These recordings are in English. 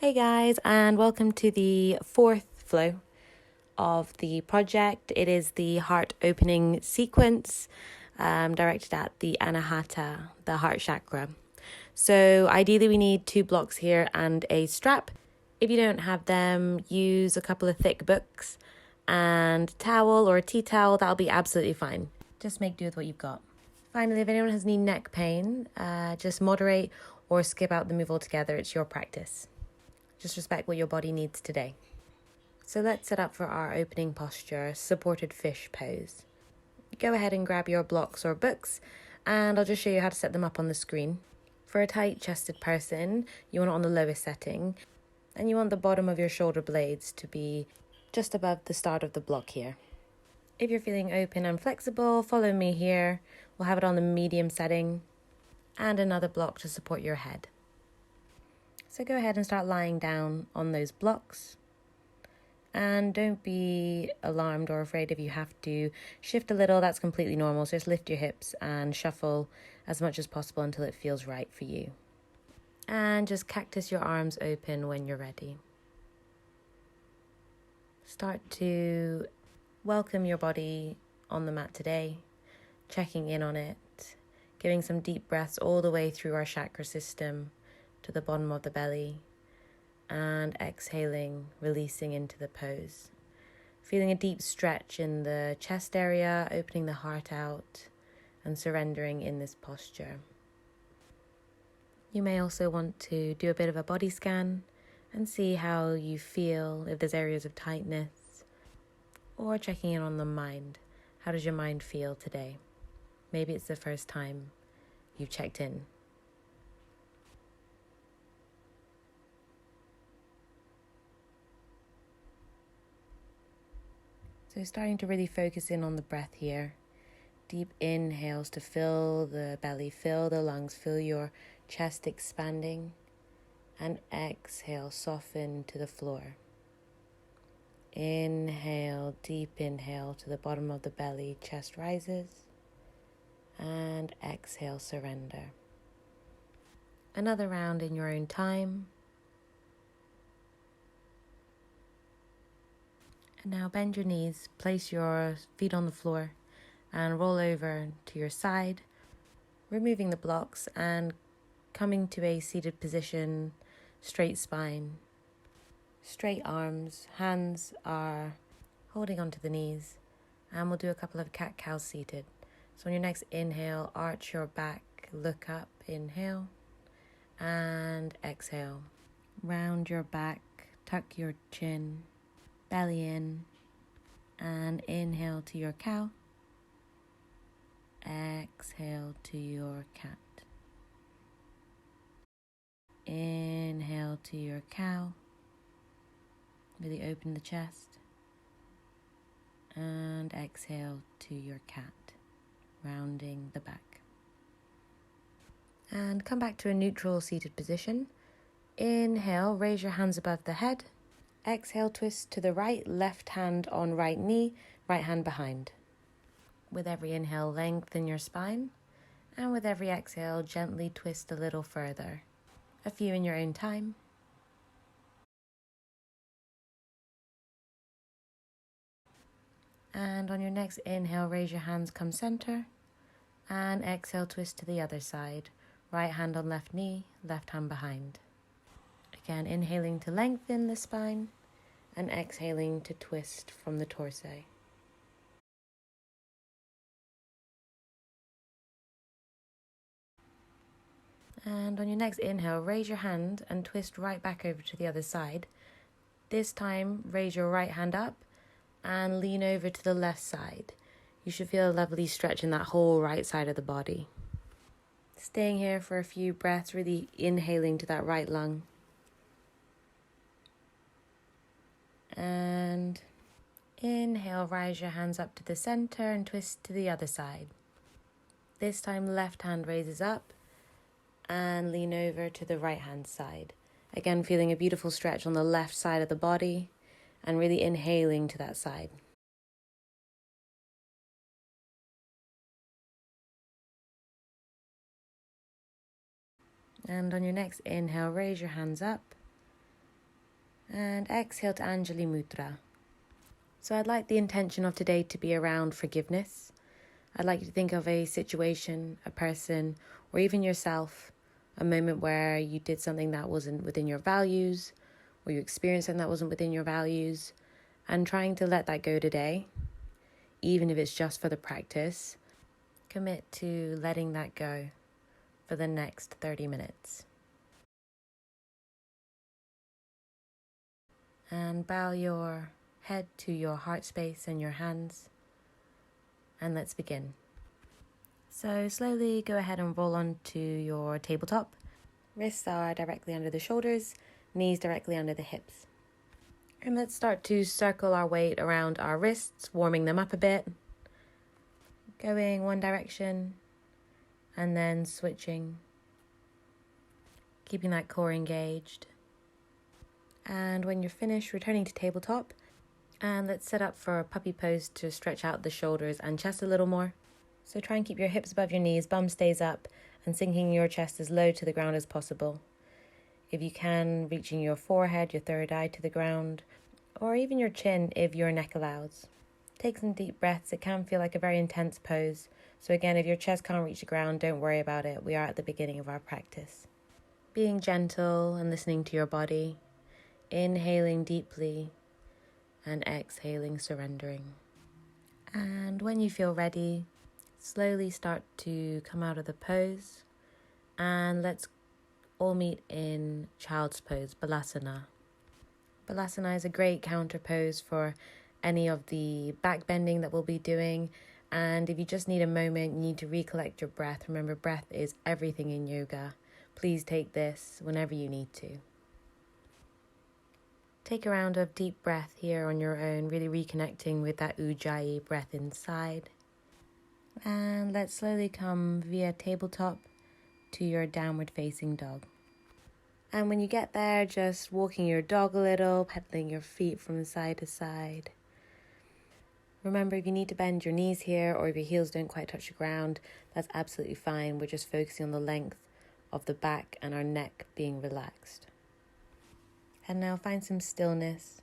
Hey guys, and welcome to the fourth flow of the project. It is the heart opening sequence directed at the anahata, the heart chakra. So ideally we need 2 blocks here and a strap. If you don't have them, use a couple of thick books and towel or a tea towel. That'll be absolutely fine. Just make do with what you've got. Finally, if anyone has any neck pain, just moderate or skip out the move altogether. It's your practice. Just respect what your body needs today. So let's set up for our opening posture, supported fish pose. Go ahead and grab your blocks or books, and I'll just show you how to set them up on the screen. For a tight-chested person, you want it on the lowest setting, and you want the bottom of your shoulder blades to be just above the start of the block here. If you're feeling open and flexible, follow me here. We'll have it on the medium setting, and another block to support your head. So go ahead and start lying down on those blocks. And don't be alarmed or afraid if you have to shift a little. That's completely normal. So just lift your hips and shuffle as much as possible until it feels right for you. And just cactus your arms open when you're ready. Start to welcome your body on the mat today, checking in on it, giving some deep breaths all the way through our chakra system to the bottom of the belly, and exhaling, releasing into the pose. Feeling a deep stretch in the chest area, opening the heart out and surrendering in this posture. You may also want to do a bit of a body scan and see how you feel, if there's areas of tightness, or checking in on the mind. How does your mind feel today? Maybe it's the first time you've checked in. So starting to really focus in on the breath here. Deep inhales to fill the belly, fill the lungs, feel your chest expanding. And exhale, soften to the floor. Inhale, deep inhale to the bottom of the belly, chest rises. And exhale, surrender. Another round in your own time. And now bend your knees, place your feet on the floor and roll over to your side, removing the blocks and coming to a seated position, straight spine, straight arms, hands are holding onto the knees, and we'll do a couple of cat-cow seated. So on your next inhale, arch your back, look up, inhale, and exhale. Round your back, tuck your chin, belly in, and inhale to your cow. Exhale to your cat. Inhale to your cow. Really open the chest. And exhale to your cat, rounding the back. And come back to a neutral seated position. Inhale, raise your hands above the head. Exhale, twist to the right, left hand on right knee, right hand behind. With every inhale, lengthen your spine, and with every exhale, gently twist a little further. A few in your own time. And on your next inhale, raise your hands, come center, and exhale, twist to the other side. Right hand on left knee, left hand behind. Again, inhaling to lengthen the spine, and exhaling to twist from the torso. And on your next inhale, raise your hand and twist right back over to the other side. This time, raise your right hand up and lean over to the left side. You should feel a lovely stretch in that whole right side of the body. Staying here for a few breaths, really inhaling to that right lung. And inhale, rise your hands up to the center and twist to the other side. This time, left hand raises up and lean over to the right hand side. Again, feeling a beautiful stretch on the left side of the body and really inhaling to that side. And on your next inhale, raise your hands up And exhale to Anjali Mudra. So I'd like the intention of today to be around forgiveness. I'd like you to think of a situation, a person, or even yourself, a moment where you did something that wasn't within your values, or you experienced something that wasn't within your values, and trying to let that go today, even if it's just for the practice. Commit to letting that go for the next 30 minutes. And bow your head to your heart space and your hands. And let's begin. So slowly go ahead and roll onto your tabletop. Wrists are directly under the shoulders, knees directly under the hips. And let's start to circle our weight around our wrists, warming them up a bit. Going one direction and then switching. Keeping that core engaged. And when you're finished, returning to tabletop. And let's set up for a puppy pose to stretch out the shoulders and chest a little more. So try and keep your hips above your knees, bum stays up, and sinking your chest as low to the ground as possible. If you can, reaching your forehead, your third eye to the ground, or even your chin if your neck allows. Take some deep breaths. It can feel like a very intense pose. So again, if your chest can't reach the ground, don't worry about it. We are at the beginning of our practice. Being gentle and listening to your body. Inhaling deeply and exhaling, surrendering. And when you feel ready, slowly start to come out of the pose, and let's all meet in child's pose, Balasana. Balasana is a great counter pose for any of the back bending that we'll be doing, and if you just need a moment, you need to recollect your breath. Remember, breath is everything in yoga. Please take this whenever you need to. Take a round of deep breath here on your own, really reconnecting with that Ujjayi breath inside. And let's slowly come via tabletop to your downward facing dog. And when you get there, just walking your dog a little, pedaling your feet from side to side. Remember, if you need to bend your knees here or if your heels don't quite touch the ground, that's absolutely fine. We're just focusing on the length of the back and our neck being relaxed. And now find some stillness.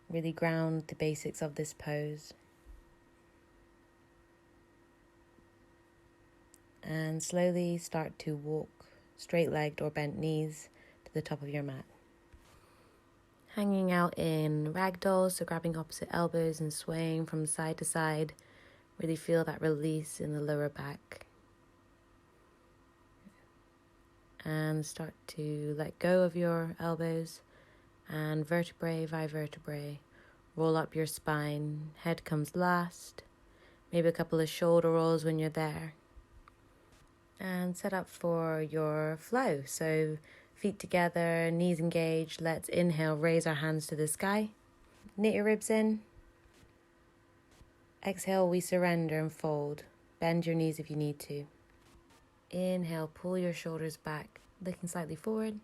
Really ground the basics of this pose. And slowly start to walk straight-legged or bent knees to the top of your mat. Hanging out in ragdoll, so grabbing opposite elbows and swaying from side to side. Really feel that release in the lower back. And start to let go of your elbows and vertebrae by vertebrae. Roll up your spine, head comes last. Maybe a couple of shoulder rolls when you're there. And set up for your flow. So feet together, knees engaged. Let's inhale, raise our hands to the sky. Knit your ribs in. Exhale, we surrender and fold. Bend your knees if you need to. Inhale, pull your shoulders back, looking slightly forward.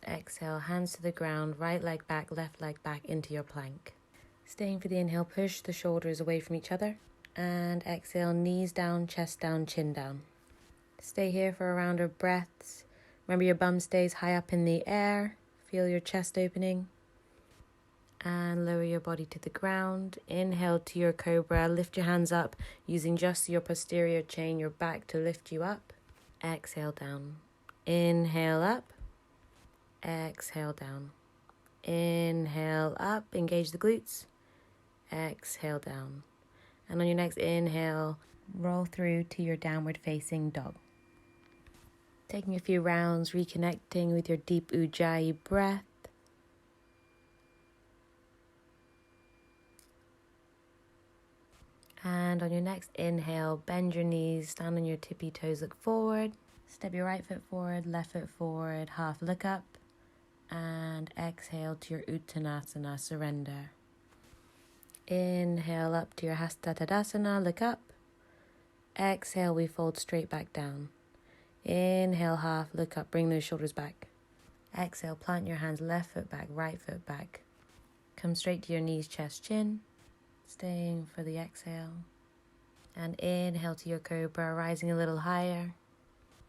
Exhale, hands to the ground, right leg back, left leg back into your plank. Staying for the inhale, push the shoulders away from each other. And exhale, knees down, chest down, chin down. Stay here for a round of breaths. Remember your bum stays high up in the air. Feel your chest opening. And lower your body to the ground. Inhale to your cobra. Lift your hands up using just your posterior chain, your back to lift you up. Exhale down. Inhale up. Exhale down. Inhale up. Engage the glutes. Exhale down. And on your next inhale, roll through to your downward facing dog. Taking a few rounds, reconnecting with your deep Ujjayi breath. And on your next inhale, bend your knees, stand on your tippy toes, look forward. Step your right foot forward, left foot forward, half look up. And exhale to your Uttanasana, surrender. Inhale up to your Hasta Tadasana, look up. Exhale, we fold straight back down. Inhale, half, look up, bring those shoulders back. Exhale, plant your hands, left foot back, right foot back. Come straight to your knees, chest, chin. Staying for the exhale. And inhale to your cobra, rising a little higher.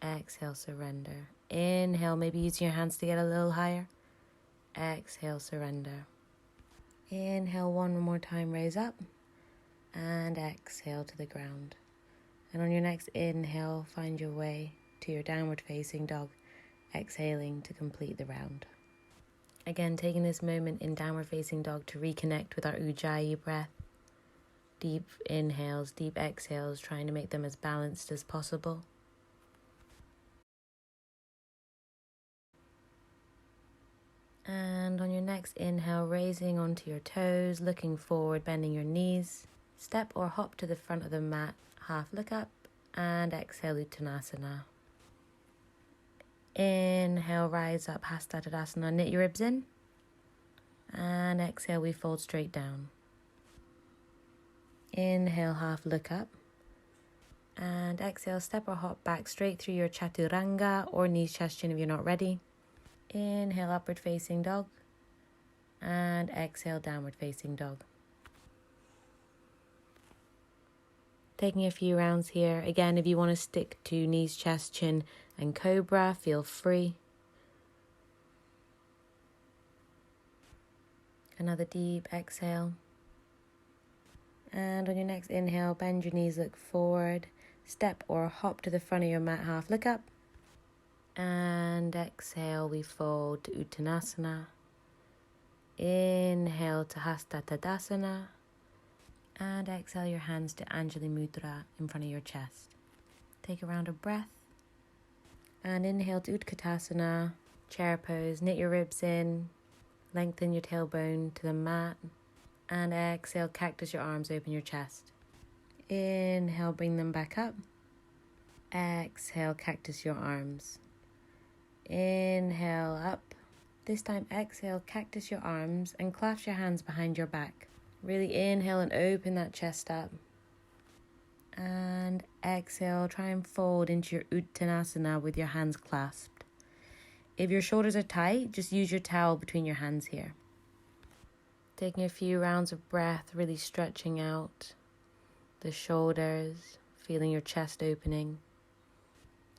Exhale, surrender. Inhale, maybe using your hands to get a little higher. Exhale, surrender. Inhale one more time, raise up. And exhale to the ground. And on your next inhale, find your way to your downward facing dog, exhaling to complete the round. Again, taking this moment in downward facing dog to reconnect with our Ujjayi breath. Deep inhales, deep exhales, trying to make them as balanced as possible. And on your next inhale, raising onto your toes, looking forward, bending your knees. Step or hop to the front of the mat, half look up, and exhale Uttanasana. Inhale, rise up, Hasta Tadasana, knit your ribs in. And exhale, we fold straight down. Inhale, half look up. And exhale, step or hop back straight through your Chaturanga or knees, chest, chin if you're not ready. Inhale, upward facing dog. And exhale, downward facing dog. Taking a few rounds here. Again, if you want to stick to knees, chest, chin, and cobra, feel free. Another deep exhale. And on your next inhale, bend your knees, look forward. Step or hop to the front of your mat, half look up. And exhale, we fold to Uttanasana. Inhale to Hasta Tadasana. And exhale your hands to Anjali Mudra in front of your chest. Take a round of breath. And inhale to Utkatasana, chair pose. Knit your ribs in. Lengthen your tailbone to the mat. And exhale, cactus your arms, open your chest. Inhale, bring them back up. Exhale, cactus your arms. Inhale, up. This time, exhale, cactus your arms and clasp your hands behind your back. Really inhale and open that chest up. And exhale, try and fold into your Uttanasana with your hands clasped. If your shoulders are tight, just use your towel between your hands here. Taking a few rounds of breath, really stretching out the shoulders, feeling your chest opening.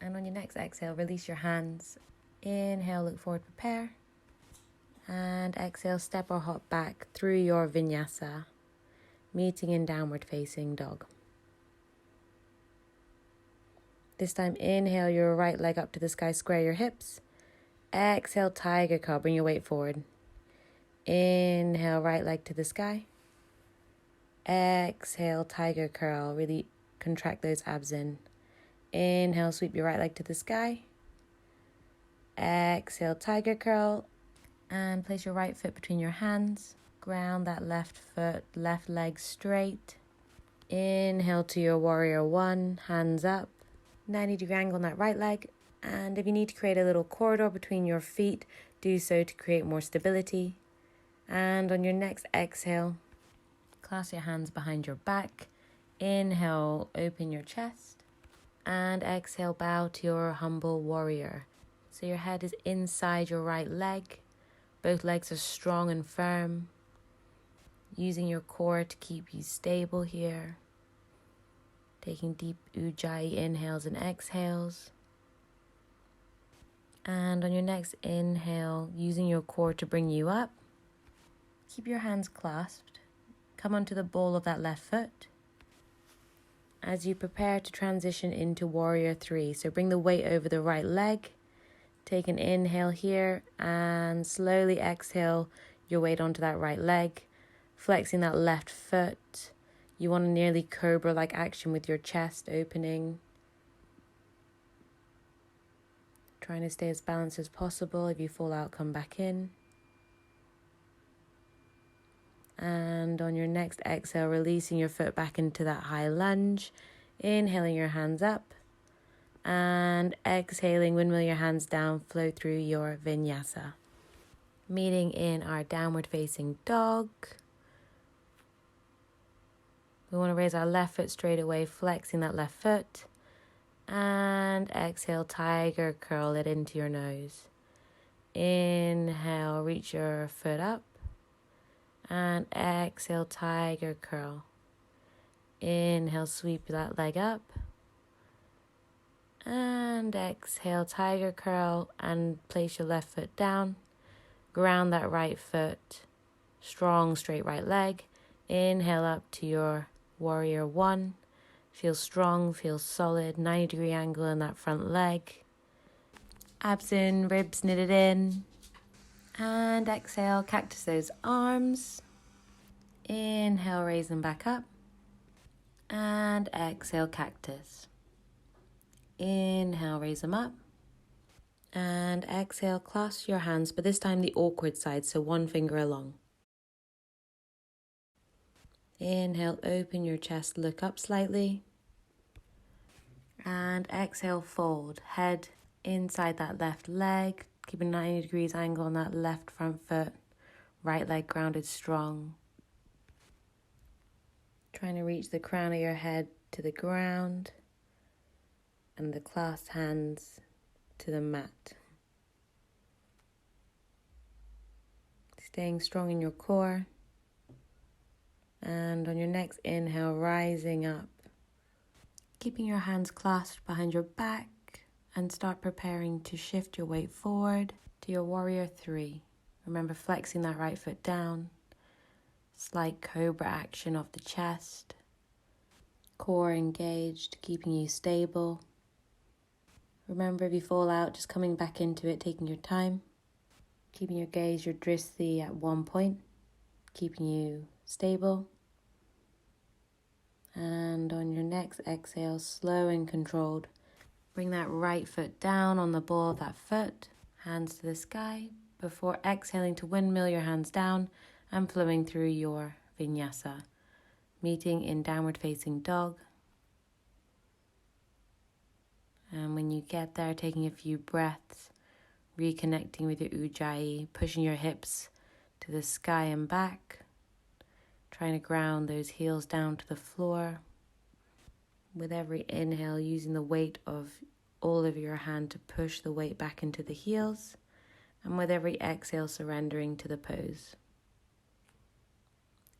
And on your next exhale, release your hands. Inhale, look forward, prepare. And exhale, step or hop back through your vinyasa, meeting in downward facing dog. This time, inhale your right leg up to the sky, square your hips. Exhale, tiger curl, bring your weight forward. Inhale, right leg to the sky. Exhale, tiger curl, really contract those abs in. Inhale, sweep your right leg to the sky. Exhale, tiger curl. And place your right foot between your hands. Ground that left foot, left leg straight. Inhale to your warrior one, hands up. 90-degree angle on that right leg. And if you need to create a little corridor between your feet, do so to create more stability. And on your next exhale, clasp your hands behind your back. Inhale, open your chest. And exhale, bow to your humble warrior. So your head is inside your right leg. Both legs are strong and firm. Using your core to keep you stable here. Taking deep Ujjayi inhales and exhales. And on your next inhale, using your core to bring you up. Keep your hands clasped. Come onto the ball of that left foot. As you prepare to transition into warrior three. So bring the weight over the right leg. Take an inhale here and slowly exhale your weight onto that right leg. Flexing that left foot. You want a nearly cobra-like action with your chest opening. Trying to stay as balanced as possible. If you fall out, come back in. And on your next exhale, releasing your foot back into that high lunge. Inhaling your hands up. And exhaling, windmill your hands down, flow through your vinyasa. Meeting in our downward facing dog. We want to raise our left foot straight away, flexing that left foot. And exhale, tiger curl it into your nose. Inhale, reach your foot up. And exhale, tiger curl. Inhale, sweep that leg up. And exhale, tiger curl, and place your left foot down. Ground that right foot. Strong, straight right leg. Inhale up to your warrior one. Feel strong, feel solid. 90-degree angle in that front leg. Abs in, ribs knitted in. And exhale, cactus those arms. Inhale, raise them back up. And exhale, cactus. Inhale, raise them up. And exhale, clasp your hands, but this time the awkward side, so one finger along. Inhale, open your chest, look up slightly. And exhale, fold. Head inside that left leg. Keep a 90 degrees angle on that left front foot. Right leg grounded strong. Trying to reach the crown of your head to the ground. And the clasped hands to the mat. Staying strong in your core. And on your next inhale, rising up. Keeping your hands clasped behind your back and start preparing to shift your weight forward to your warrior three. Remember flexing that right foot down. Slight cobra action of the chest. Core engaged, keeping you stable. Remember if you fall out, just coming back into it, taking your time. Keeping your gaze, your drishti at one point. Keeping you stable. And on your next exhale, slow and controlled, bring that right foot down on the ball of that foot, hands to the sky, before exhaling to windmill your hands down and flowing through your vinyasa, meeting in downward facing dog. And when you get there, taking a few breaths, reconnecting with your ujjayi, pushing your hips to the sky and back, trying to ground those heels down to the floor. With every inhale, using the weight of all of your hand to push the weight back into the heels. And with every exhale, surrendering to the pose.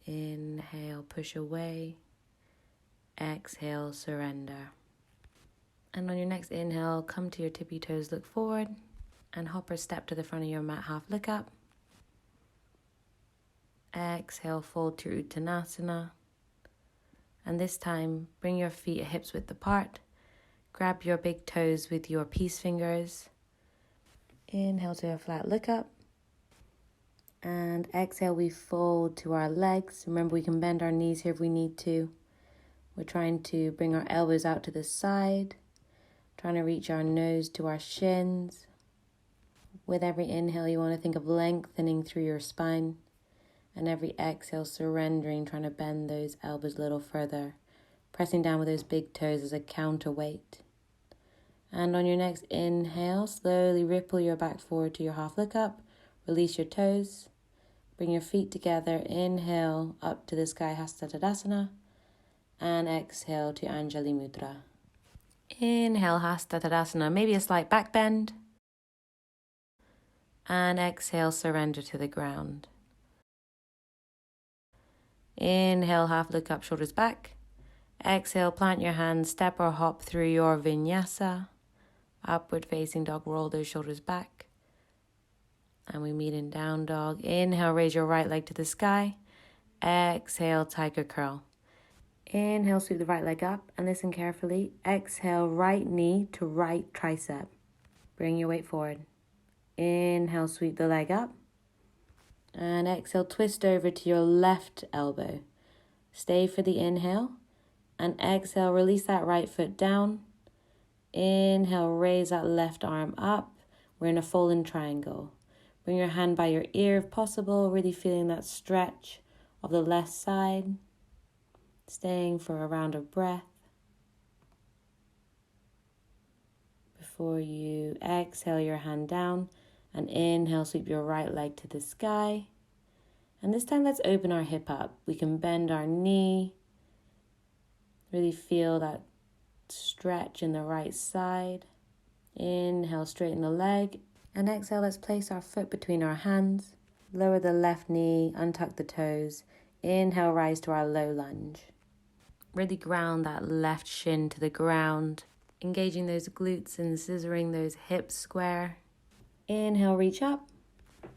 Inhale, push away. Exhale, surrender. And on your next inhale, come to your tippy toes, look forward. And hop or step to the front of your mat, half look up. Exhale, fold to Uttanasana. And this time, bring your feet hips width apart. Grab your big toes with your peace fingers. Inhale to a flat look up. And exhale, we fold to our legs. Remember, we can bend our knees here if we need to. We're trying to bring our elbows out to the side. Trying to reach our nose to our shins. With every inhale, you want to think of lengthening through your spine. And every exhale, surrendering, trying to bend those elbows a little further. Pressing down with those big toes as a counterweight. And on your next inhale, slowly ripple your back forward to your half look up. Release your toes. Bring your feet together. Inhale up to the sky, Hasta Tadasana. And exhale to Anjali Mudra. Inhale, Hasta Tadasana. Maybe a slight back bend. And exhale, surrender to the ground. Inhale, half look up, shoulders back. Exhale, plant your hands, step or hop through your vinyasa. Upward facing dog, roll those shoulders back. And we meet in down dog. Inhale, raise your right leg to the sky. Exhale, tiger curl. Inhale, sweep the right leg up and listen carefully. Exhale, right knee to right tricep. Bring your weight forward. Inhale, sweep the leg up. And exhale, twist over to your left elbow. Stay for the inhale. And exhale, release that right foot down. Inhale, raise that left arm up. We're in a fallen triangle. Bring your hand by your ear if possible, really feeling that stretch of the left side. Staying for a round of breath. Before you exhale your hand down. And inhale, sweep your right leg to the sky. And this time, let's open our hip up. We can bend our knee. Really feel that stretch in the right side. Inhale, straighten the leg. And exhale, let's place our foot between our hands. Lower the left knee, untuck the toes. Inhale, rise to our low lunge. Really ground that left shin to the ground. Engaging those glutes and scissoring those hips square. Inhale, reach up.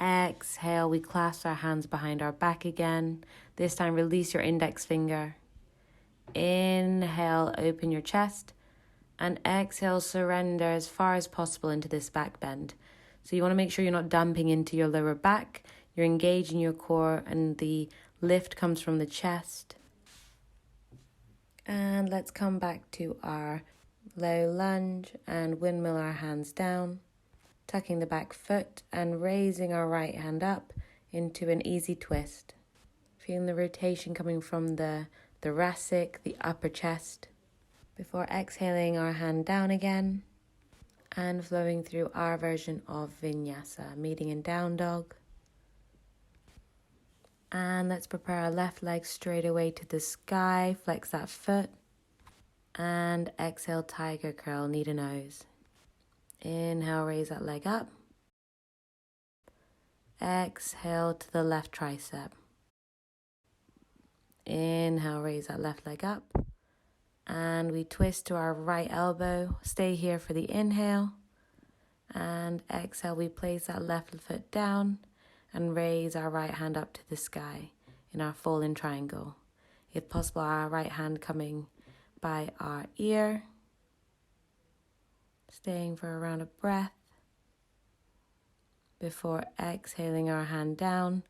exhale, we clasp our hands behind our back again. This time, release your index finger. Inhale, open your chest. And exhale, surrender as far as possible into this back bend. So you want to make sure you're not dumping into your lower back. You're engaging your core and the lift comes from the chest. And let's come back to our low lunge and windmill our hands down, tucking the back foot and raising our right hand up into an easy twist. Feeling the rotation coming from the thoracic, the upper chest, before exhaling our hand down again and flowing through our version of vinyasa, meeting in down dog. And let's prepare our left leg straight away to the sky, flex that foot, and exhale, tiger curl, knee to nose. Inhale, raise that leg up. Exhale to the left tricep. Inhale, raise that left leg up. And we twist to our right elbow. Stay here for the inhale. And exhale, we place that left foot down and raise our right hand up to the sky in our fallen triangle. If possible, our right hand coming by our ear. Staying for a round of breath before exhaling our hand down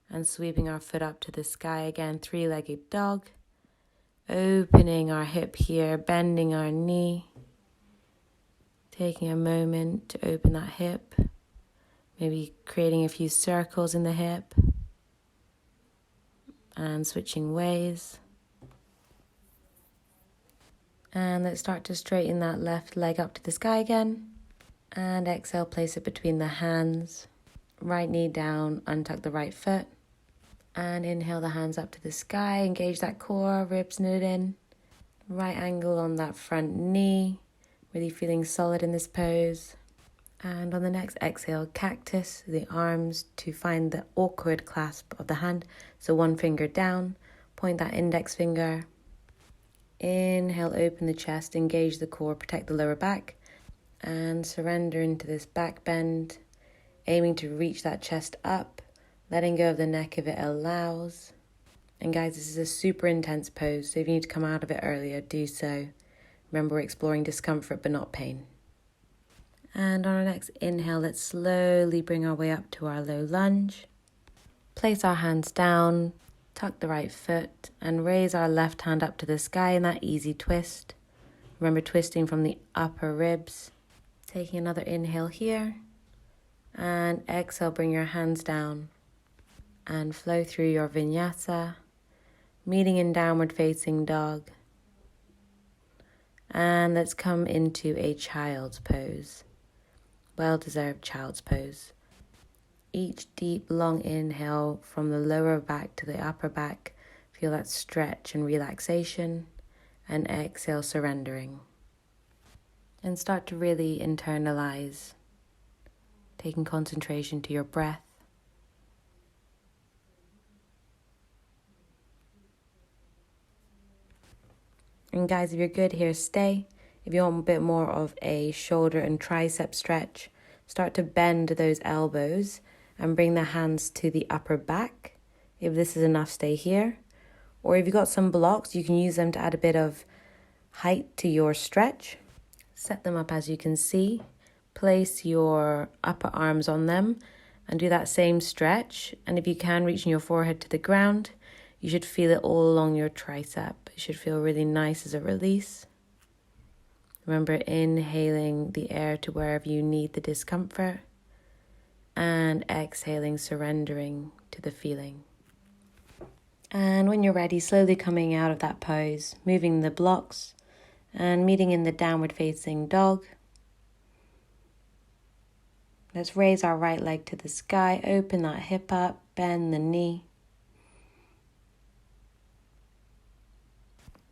and sweeping our foot up to the sky again, three-legged dog. Opening our hip here, bending our knee. Taking a moment to open that hip. Maybe creating a few circles in the hip. And switching ways. And let's start to straighten that left leg up to the sky again. And exhale, place it between the hands. Right knee down, untuck the right foot. And inhale the hands up to the sky, engage that core, ribs knit in. Right angle on that front knee, really feeling solid in this pose. And on the next exhale, cactus, the arms to find the awkward clasp of the hand. So one finger down, point that index finger. Inhale, open the chest, engage the core, protect the lower back. And surrender into this back bend, aiming to reach that chest up. Letting go of the neck if it allows. And guys, this is a super intense pose, so if you need to come out of it earlier, do so. Remember, we're exploring discomfort but not pain. And on our next inhale, let's slowly bring our way up to our low lunge. Place our hands down, tuck the right foot, and raise our left hand up to the sky in that easy twist. Remember, twisting from the upper ribs. Taking another inhale here. And exhale, bring your hands down. And flow through your vinyasa, meeting in downward facing dog. And let's come into a child's pose, well-deserved child's pose. Each deep, long inhale from the lower back to the upper back, feel that stretch and relaxation, and exhale, surrendering. And start to really internalize, taking concentration to your breath. And guys, if you're good here, stay. If you want a bit more of a shoulder and tricep stretch, start to bend those elbows and bring the hands to the upper back. If this is enough, stay here. Or if you've got some blocks, you can use them to add a bit of height to your stretch. Set them up as you can see. Place your upper arms on them and do that same stretch. And if you can, reaching your forehead to the ground, you should feel it all along your tricep. It should feel really nice as a release. Remember, inhaling the air to wherever you need the discomfort. And exhaling, surrendering to the feeling. And when you're ready, slowly coming out of that pose, moving the blocks and meeting in the downward facing dog. Let's raise our right leg to the sky, open that hip up, bend the knee.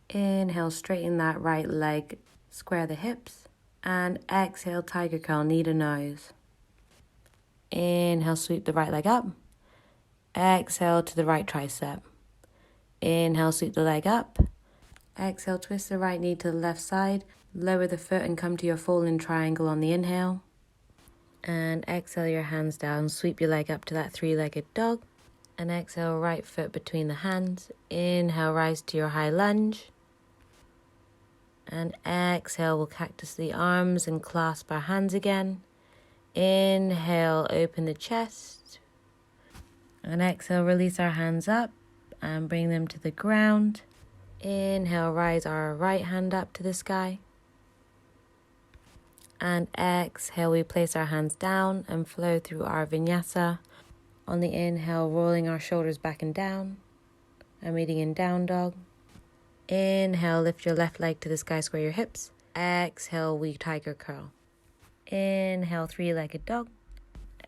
Inhale, straighten that right leg, square the hips, and exhale, tiger curl, knee to nose. Inhale, sweep the right leg up. Exhale to the right tricep. Inhale, sweep the leg up. Exhale, twist the right knee to the left side. Lower the foot and come to your fallen triangle on the inhale. And exhale your hands down, sweep your leg up to that three-legged dog. And exhale, right foot between the hands. Inhale, rise to your high lunge. And exhale, we'll cactus the arms and clasp our hands again. Inhale, open the chest. And exhale, release our hands up and bring them to the ground. Inhale, rise our right hand up to the sky. And exhale, we place our hands down and flow through our vinyasa. On the inhale, rolling our shoulders back and down and meeting in down dog. Inhale, lift your left leg to the sky, square your hips. Exhale, we tiger curl. Inhale, three-legged dog.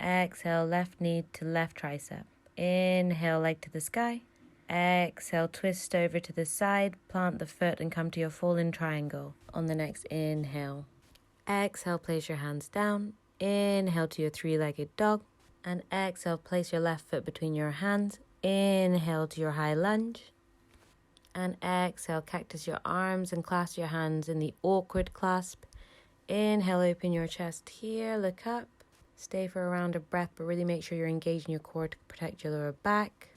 Exhale, left knee to left tricep. Inhale, leg to the sky. Exhale, twist over to the side, plant the foot and come to your fallen triangle on the next inhale. Exhale, place your hands down. Inhale to your three-legged dog. And exhale, place your left foot between your hands. Inhale to your high lunge. And exhale, cactus your arms and clasp your hands in the awkward clasp. Inhale, open your chest here, look up. Stay for a round of breath, but really make sure you're engaging your core to protect your lower back.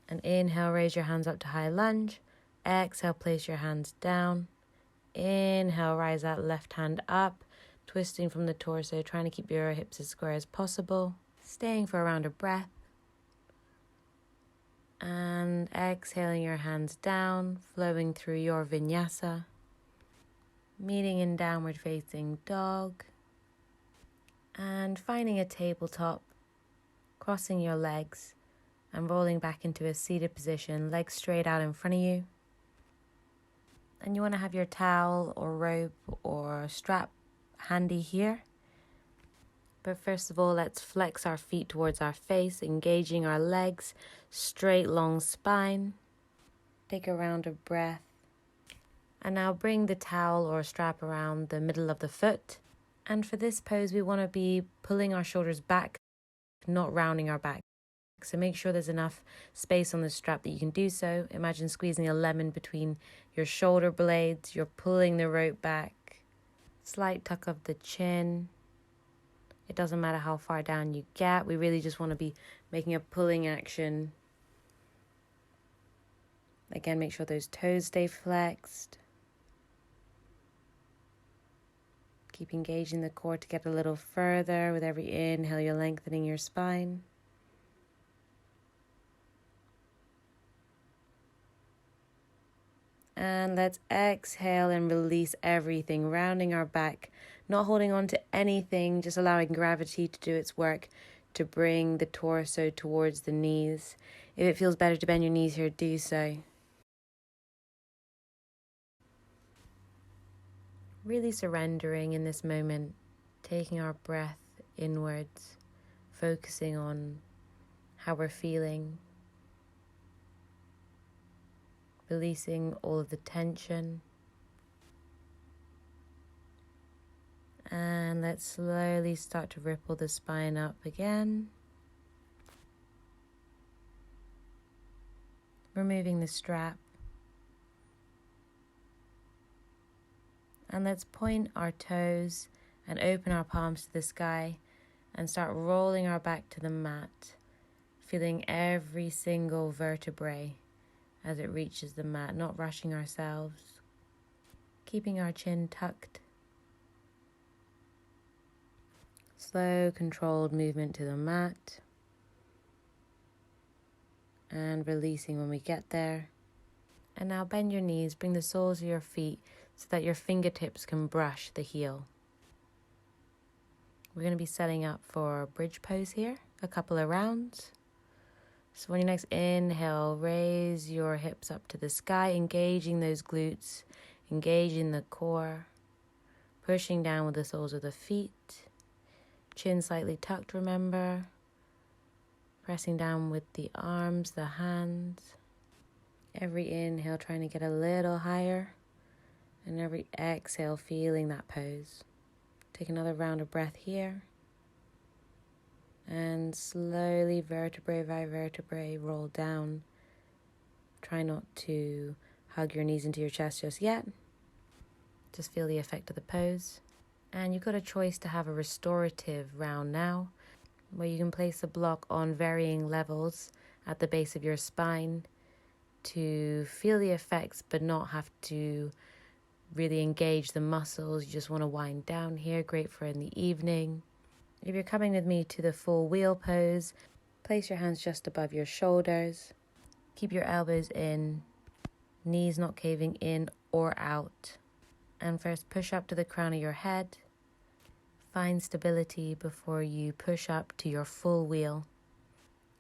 And inhale, raise your hands up to high lunge. Exhale, place your hands down. Inhale, rise that left hand up, twisting from the torso, trying to keep your hips as square as possible. Staying for a round of breath. And exhaling your hands down, flowing through your vinyasa. Meeting in downward facing dog. And finding a tabletop, crossing your legs and rolling back into a seated position, legs straight out in front of you. And you want to have your towel or rope or strap handy here. But first of all, let's flex our feet towards our face, engaging our legs, straight long spine. Take a round of breath. And now bring the towel or strap around the middle of the foot. And for this pose, we want to be pulling our shoulders back, not rounding our back. So make sure there's enough space on the strap that you can do so. Imagine squeezing a lemon between your shoulder blades. You're pulling the rope back. Slight tuck of the chin. It doesn't matter how far down you get. We really just want to be making a pulling action. Again, make sure those toes stay flexed. Keep engaging the core to get a little further. With every inhale, you're lengthening your spine. And let's exhale and release everything, rounding our back, not holding on to anything, just allowing gravity to do its work to bring the torso towards the knees. If it feels better to bend your knees here, do so. Really surrendering in this moment, taking our breath inwards, focusing on how we're feeling. Releasing all of the tension. And let's slowly start to ripple the spine up again. Removing the strap. And let's point our toes and open our palms to the sky and start rolling our back to the mat, feeling every single vertebrae as it reaches the mat, not rushing ourselves, keeping our chin tucked. Slow, controlled movement to the mat, and releasing when we get there. And now bend your knees, bring the soles of your feet so that your fingertips can brush the heel. We're going to be setting up for bridge pose here, a couple of rounds. So on your next inhale, raise your hips up to the sky, engaging those glutes, engaging the core, pushing down with the soles of the feet, chin slightly tucked, remember, pressing down with the arms, the hands. Every inhale, trying to get a little higher, and every exhale, feeling that pose. Take another round of breath here. And slowly, vertebrae by vertebrae, roll down. Try not to hug your knees into your chest just yet. Just feel the effect of the pose. And you've got a choice to have a restorative round now, where you can place a block on varying levels at the base of your spine to feel the effects but not have to really engage the muscles. You just want to wind down here, great for in the evening. If you're coming with me to the full wheel pose, place your hands just above your shoulders. Keep your elbows in, knees not caving in or out. And first push up to the crown of your head. Find stability before you push up to your full wheel.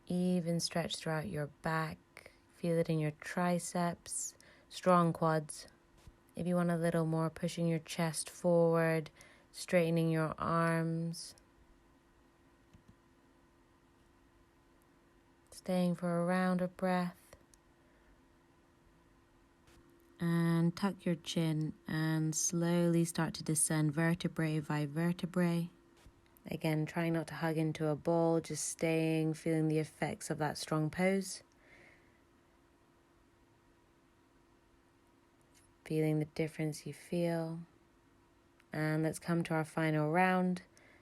Even stretch throughout your back. Feel it in your triceps, strong quads. If you want a little more, pushing your chest forward, straightening your arms. Staying for a round of breath. And tuck your chin and slowly start to descend vertebrae by vertebrae. Again, trying not to hug into a ball, just staying, feeling the effects of that strong pose. Feeling the difference you feel. And let's come to our final round.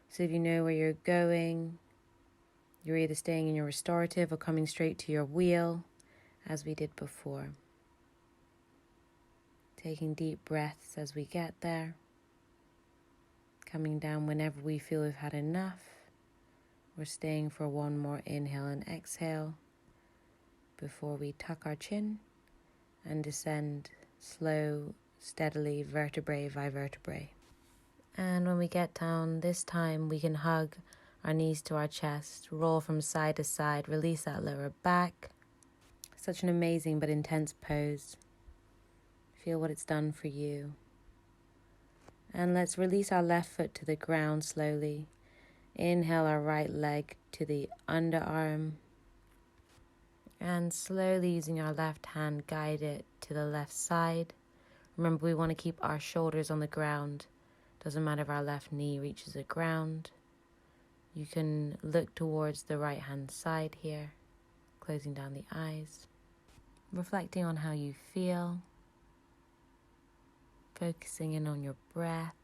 So if you know where you're going, you're either staying in your restorative or coming straight to your wheel, as we did before. Taking deep breaths as we get there. Coming down whenever we feel we've had enough. We're staying for one more inhale and exhale before we tuck our chin and descend slow, steadily, vertebrae by vertebrae. And when we get down, this time we can hug our knees to our chest, roll from side to side, release that lower back. Such an amazing but intense pose. Feel what it's done for you. And let's release our left foot to the ground slowly. Inhale our right leg to the underarm. And slowly using our left hand, guide it to the left side. Remember, we want to keep our shoulders on the ground. Doesn't matter if our left knee reaches the ground. You can look towards the right hand side here, closing down the eyes. Reflecting on how you feel. Focusing in on your breath.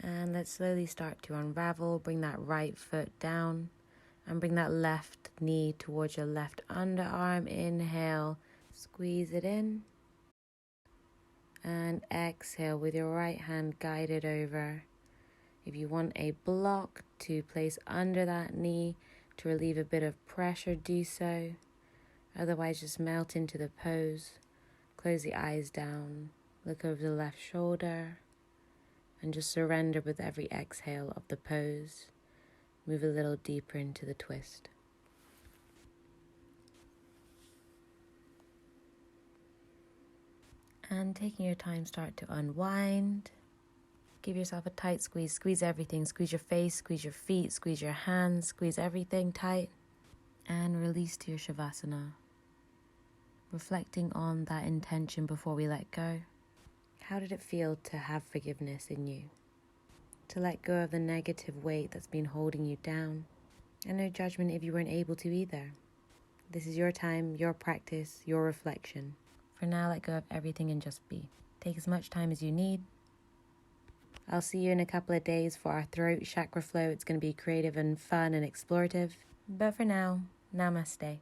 And let's slowly start to unravel. Bring that right foot down and bring that left knee towards your left underarm. Inhale, squeeze it in. And exhale with your right hand guided over. If you want a block to place under that knee to relieve a bit of pressure, do so. Otherwise, just melt into the pose. Close the eyes down. Look over the left shoulder. And just surrender with every exhale of the pose. Move a little deeper into the twist. And taking your time, start to unwind. Give yourself a tight squeeze. Squeeze everything. Squeeze your face, squeeze your feet, squeeze your hands, squeeze everything tight. And release to your Shavasana. Reflecting on that intention before we let go. How did it feel to have forgiveness in you? To let go of the negative weight that's been holding you down. And no judgment if you weren't able to either. This is your time, your practice, your reflection. For now, let go of everything and just be. Take as much time as you need. I'll see you in a couple of days for our throat chakra flow. It's going to be creative and fun and explorative. But for now, namaste.